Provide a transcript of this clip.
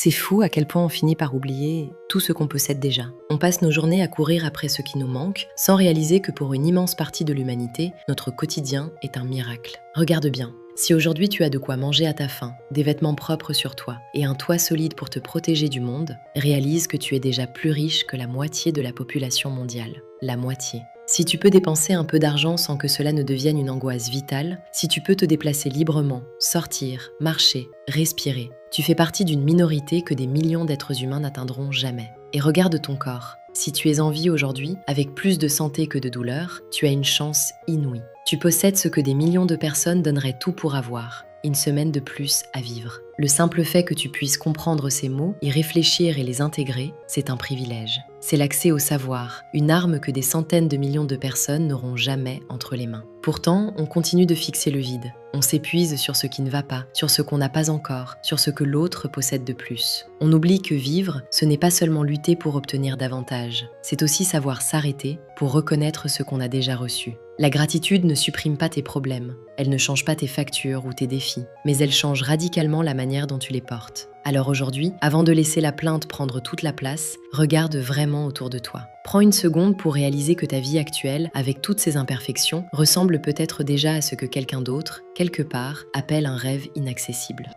C'est fou à quel point on finit par oublier tout ce qu'on possède déjà. On passe nos journées à courir après ce qui nous manque, sans réaliser que pour une immense partie de l'humanité, notre quotidien est un miracle. Regarde bien. Si aujourd'hui tu as de quoi manger à ta faim, des vêtements propres sur toi et un toit solide pour te protéger du monde, réalise que tu es déjà plus riche que la moitié de la population mondiale. La moitié. Si tu peux dépenser un peu d'argent sans que cela ne devienne une angoisse vitale, si tu peux te déplacer librement, sortir, marcher, respirer, tu fais partie d'une minorité que des millions d'êtres humains n'atteindront jamais. Et regarde ton corps. Si tu es en vie aujourd'hui, avec plus de santé que de douleur, tu as une chance inouïe. Tu possèdes ce que des millions de personnes donneraient tout pour avoir, une semaine de plus à vivre. Le simple fait que tu puisses comprendre ces mots, y réfléchir et les intégrer, c'est un privilège. C'est l'accès au savoir, une arme que des centaines de millions de personnes n'auront jamais entre les mains. Pourtant, on continue de fixer le vide. On s'épuise sur ce qui ne va pas, sur ce qu'on n'a pas encore, sur ce que l'autre possède de plus. On oublie que vivre, ce n'est pas seulement lutter pour obtenir davantage, c'est aussi savoir s'arrêter pour reconnaître ce qu'on a déjà reçu. La gratitude ne supprime pas tes problèmes, elle ne change pas tes factures ou tes défis, mais elle change radicalement la manière dont tu les portes. Alors aujourd'hui, avant de laisser la plainte prendre toute la place, regarde vraiment autour de toi. Prends une seconde pour réaliser que ta vie actuelle, avec toutes ses imperfections, ressemble peut-être déjà à ce que quelqu'un d'autre, quelque part, appelle un rêve inaccessible.